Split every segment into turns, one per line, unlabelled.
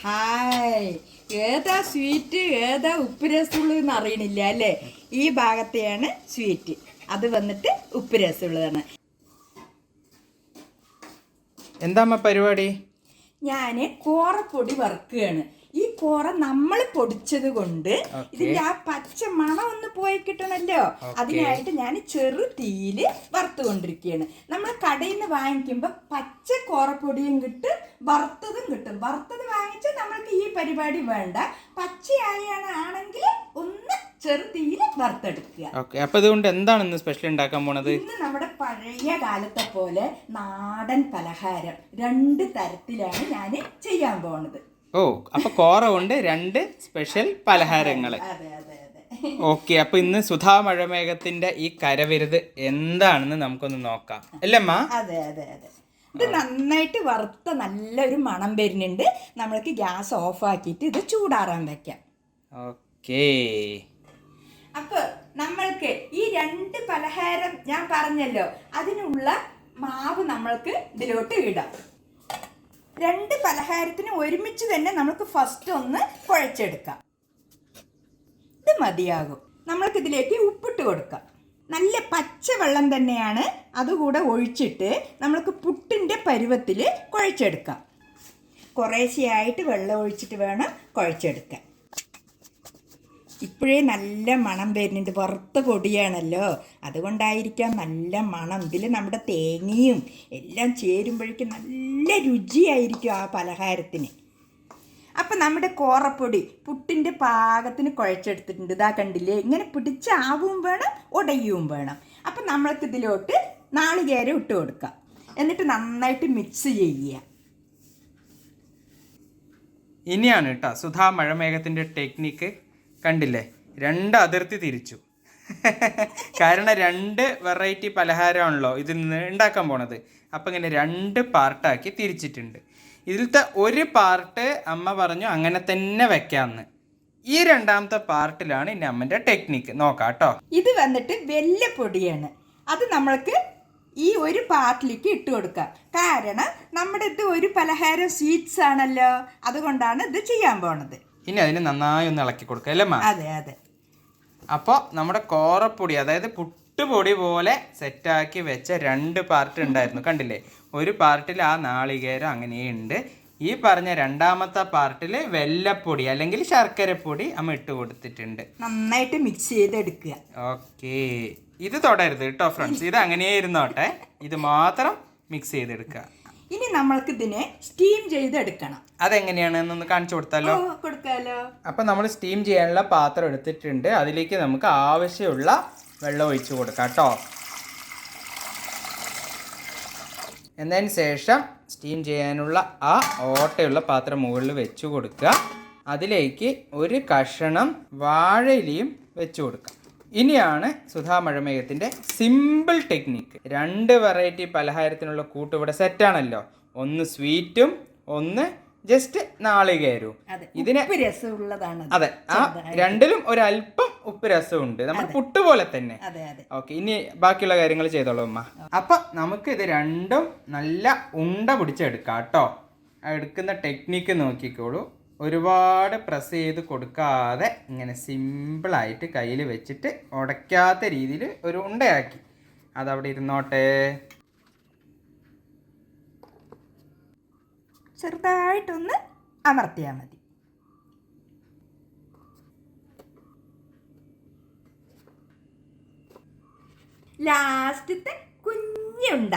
Hi, ഏതാ sweet ഏതാ ഉപ്പ് രസമുള്ളതെന്ന് അറിയണില്ല അല്ലേ? ഈ ഭാഗത്തെയാണ് സ്വീറ്റ്, അത് വന്നിട്ട് ഉപ്പ് രസമുള്ളതാണ്.
എന്താ പരിപാടി?
ഞാൻ കോറപ്പൊടി വറുക്കുകയാണ്. ഈ കോറ നമ്മൾ പൊടിച്ചത് കൊണ്ട് ഇതിന്റെ ആ പച്ച മണം ഒന്ന് പോയി കിട്ടണല്ലോ. അതിനായിട്ട് ഞാൻ ചെറു തീയില് വറുത്തുകൊണ്ടിരിക്കുകയാണ്. നമ്മൾ കടയിൽ നിന്ന് വാങ്ങിക്കുമ്പോ പച്ച കോറപ്പൊടിയും കിട്ടും, വറുത്തതും കിട്ടും. വറുത്തത് വാങ്ങിച്ചാൽ നമ്മൾക്ക് ഈ പരിപാടി വേണ്ട. പച്ചയാണെങ്കിൽ ഒന്ന് ചെറു തീയിൽ വറുത്തെടുക്കുക.
അപ്പൊ ഇതുകൊണ്ട് എന്താണ് ഇന്ന് സ്പെഷ്യൽ ഉണ്ടാക്കാൻ പോണത്?
ഇന്ന് നമ്മുടെ പഴയ കാലത്തെ പോലെ നാടൻ പലഹാരം 2 തരത്തിലാണ് ഞാൻ ചെയ്യാൻ പോണത്.
ഓ, അപ്പൊ കോറ കൊണ്ട് 2 സ്പെഷ്യൽ പലഹാരങ്ങള്. ഓക്കെ, അപ്പൊ ഇന്ന് സുധാ മഴമേഘത്തിന്റെ ഈ കരവിരുത് എന്താണെന്ന് നമുക്കൊന്ന് നോക്കാം അല്ലമ്മ?
അതെ അതെ അതെ, ഇത് നന്നായിട്ട് വറുത്ത നല്ലൊരു മണം വരുന്നുണ്ട്. നമ്മൾക്ക് ഗ്യാസ് ഓഫ് ആക്കിയിട്ട് ഇത് ചൂടാറാൻ വെക്കാം.
ഓക്കേ,
അപ്പൊ നമ്മൾക്ക് ഈ 2 പലഹാരം ഞാൻ പറഞ്ഞല്ലോ, അതിനുള്ള മാവ് നമ്മൾക്ക് ഇതിലോട്ട് ഇടാം. 2 പലഹാരത്തിന് ഒരുമിച്ച് തന്നെ നമുക്ക് ഫസ്റ്റ് ഒന്ന് കുഴച്ചെടുക്കാം. ഇത് മതിയാകും. നമ്മൾക്ക് ഇതിലേക്ക് ഉപ്പിട്ട് കൊടുക്കാം. നല്ല പച്ചവെള്ളം തന്നെയാണ്, അതുകൂടെ ഒഴിച്ചിട്ട് നമ്മൾക്ക് പുട്ടിൻ്റെ പരുവത്തിൽ കുഴച്ചെടുക്കാം. കുറേശ്ശെയായിട്ട് വെള്ളം ഒഴിച്ചിട്ട് വേണം കുഴച്ചെടുക്കാൻ. ഇപ്പോഴേ നല്ല മണം വരുന്നുണ്ട്, വറുത്ത പൊടിയാണല്ലോ, അതുകൊണ്ടായിരിക്കാം നല്ല മണം. ഇതിൽ നമ്മുടെ തേങ്ങയും എല്ലാം ചേരുമ്പോഴേക്കും നല്ല രുചിയായിരിക്കും ആ പലഹാരത്തിന്. അപ്പം നമ്മുടെ കോറപ്പൊടി പുട്ടിൻ്റെ പാകത്തിന് കുഴച്ചെടുത്തിട്ടുണ്ട്. ഇതാ കണ്ടില്ലേ, ഇങ്ങനെ പിടിച്ചാവും വേണം, ഉടയും വേണം. അപ്പം നമ്മൾക്ക് ഇതിലോട്ട് നാളികേരം ഇട്ട് കൊടുക്കാം. എന്നിട്ട് നന്നായിട്ട് മിക്സ് ചെയ്യുക.
ഇനിയാണ് കേട്ടോ സുധാ മഴമേഘത്തിന്റെ ടെക്നിക്ക്. കണ്ടില്ലേ, 2 അതിർത്തി തിരിച്ചു. കാരണം 2 വെറൈറ്റി പലഹാരമാണല്ലോ ഇതിൽ നിന്ന് ഉണ്ടാക്കാൻ പോണത്. അപ്പം ഇങ്ങനെ 2 പാർട്ടാക്കി തിരിച്ചിട്ടുണ്ട്. ഇതിലത്തെ ഒരു പാർട്ട് അമ്മ പറഞ്ഞു അങ്ങനെ തന്നെ വെക്കാമെന്ന്. ഈ 2ാമത്തെ പാർട്ടിലാണ് ഇനി അമ്മൻ്റെ ടെക്നിക്ക്. നോക്കാം കേട്ടോ.
ഇത് വന്നിട്ട് വെല്ലപ്പൊടിയാണ്. അത് നമ്മൾക്ക് ഈ ഒരു പാർട്ടിലേക്ക് ഇട്ട് കൊടുക്കാം. കാരണം നമ്മുടെ ഇത് ഒരു പലഹാരം സ്വീറ്റ്സ് ആണല്ലോ, അതുകൊണ്ടാണ് ഇത് ചെയ്യാൻ പോണത്.
ഇനി അതിന് നന്നായി ഒന്ന് ഇളക്കി കൊടുക്കുക അല്ലേ അമ്മ?
അതെ അതെ.
അപ്പോൾ നമ്മുടെ കോറപ്പൊടി, അതായത് പുട്ടുപൊടി പോലെ സെറ്റാക്കി വെച്ച 2 പാർട്ട് ഉണ്ടായിരുന്നു. കണ്ടില്ലേ, ഒരു പാർട്ടിൽ ആ നാളികേരം അങ്ങനെയുണ്ട്. ഈ പറഞ്ഞ 2ാമത്തെ പാർട്ടിൽ വെല്ലപ്പൊടി അല്ലെങ്കിൽ ശർക്കരപ്പൊടി അമ്മ ഇട്ട് കൊടുത്തിട്ടുണ്ട്.
നന്നായിട്ട് മിക്സ് ചെയ്തെടുക്കുക.
ഓക്കെ, ഇത് തൊടരുത് കേട്ടോ ഫ്രണ്ട്സ്, ഇത് അങ്ങനെ ഇരുന്നോട്ടെ. ഇത് മാത്രം മിക്സ് ചെയ്തെടുക്കുക.
ഇനി നമ്മൾക്ക് ഇതിനെ സ്റ്റീം ചെയ്തെടുക്കണം.
അതെങ്ങനെയാണെന്നൊന്ന് കാണിച്ചു കൊടുത്താലോ?
കൊടുക്കാലോ.
അപ്പം നമ്മൾ സ്റ്റീം ചെയ്യാനുള്ള പാത്രം എടുത്തിട്ടുണ്ട്. അതിലേക്ക് നമുക്ക് ആവശ്യമുള്ള വെള്ളം ഒഴിച്ചു കൊടുക്കാം കേട്ടോ. എന്നതിന് ശേഷം സ്റ്റീം ചെയ്യാനുള്ള ആ ഓട്ടയുള്ള പാത്രം മുകളിൽ വെച്ച് കൊടുക്കുക. അതിലേക്ക് ഒരു കഷണം വാഴയിലയും വെച്ച് കൊടുക്കുക. ഇനിയാണ് സുധാ മഴമേഘത്തിൻ്റെ സിമ്പിൾ ടെക്നിക്ക്. 2 വെറൈറ്റി പലഹാരത്തിനുള്ള കൂട്ട് ഇവിടെ സെറ്റാണല്ലോ. ഒന്ന് സ്വീറ്റും ഒന്ന് ജസ്റ്റ് നാളികേരവും.
ഇതിന് രസമുള്ളതാണ്.
അതെ, ആ 2ലും ഒരല്പം ഉപ്പ് രസമുണ്ട്, നമ്മുടെ പുട്ട് പോലെ തന്നെ. ഓക്കെ, ഇനി ബാക്കിയുള്ള കാര്യങ്ങൾ ചെയ്തോളൂ അമ്മ. അപ്പൊ നമുക്ക് ഇത് 2ഉം നല്ല ഉണ്ട പിടിച്ചെടുക്കാം കേട്ടോ. എടുക്കുന്ന ടെക്നിക്ക് നോക്കിക്കോളൂ. ഒരുപാട് പ്രസ് ചെയ്ത് കൊടുക്കാതെ ഇങ്ങനെ സിമ്പിളായിട്ട് കയ്യിൽ വെച്ചിട്ട് ഉടയ്ക്കാത്ത രീതിയിൽ ഒരു ഉണ്ടയാക്കി അതവിടെ ഇരുന്നോട്ടെ.
ചെറുതായിട്ടൊന്ന് അമർത്തിയാൽ മതി. ലാസ്റ്റത്തെ കുഞ്ഞുണ്ട.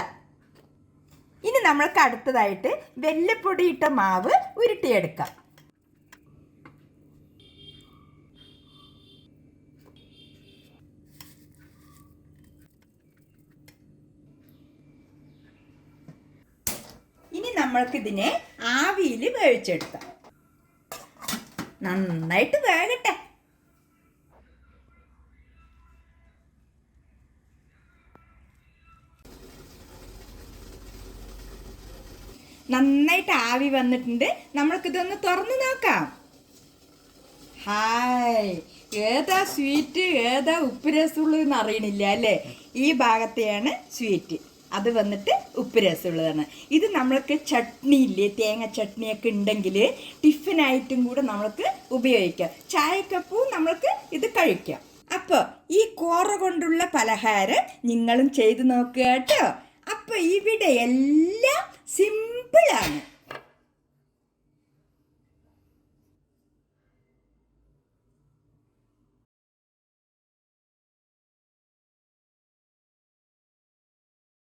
ഇനി നമ്മൾക്ക് അടുത്തതായിട്ട് വെല്ലപ്പൊടി ഇട്ട മാവ് ഉരുട്ടിയെടുക്കാം. ഇനി നമ്മൾക്കിതിനെ ആവിയിൽ വേവിച്ചെടുക്കാം. നന്നായിട്ട് വേകട്ടെ. നന്നായിട്ട് ആവി വന്നിട്ടുണ്ട്. നമ്മൾക്കിതൊന്ന് തുറന്നു നോക്കാം. ഹായ്, ഏതാ സ്വീറ്റ് ഏതാ ഉപ്പ് രസമുള്ളതെന്ന് അറിയണില്ല അല്ലേ? ഈ ഭാഗത്തെയാണ് സ്വീറ്റ്, അത് വന്നിട്ട് ഉപ്പ് രസമുള്ളതാണ്. ഇത് നമ്മൾക്ക് ചട്നി ഇല്ലേ, തേങ്ങ ചട്നിയൊക്കെ ഉണ്ടെങ്കിൽ ടിഫിനായിട്ടും കൂടെ നമ്മൾക്ക് ഉപയോഗിക്കാം. ചായക്കപ്പവും നമ്മൾക്ക് ഇത് കഴിക്കാം. അപ്പോൾ ഈ കോറ കൊണ്ടുള്ള പലഹാരം നിങ്ങളും ചെയ്ത് നോക്കുക കേട്ടോ. അപ്പോൾ ഇവിടെ എല്ലാം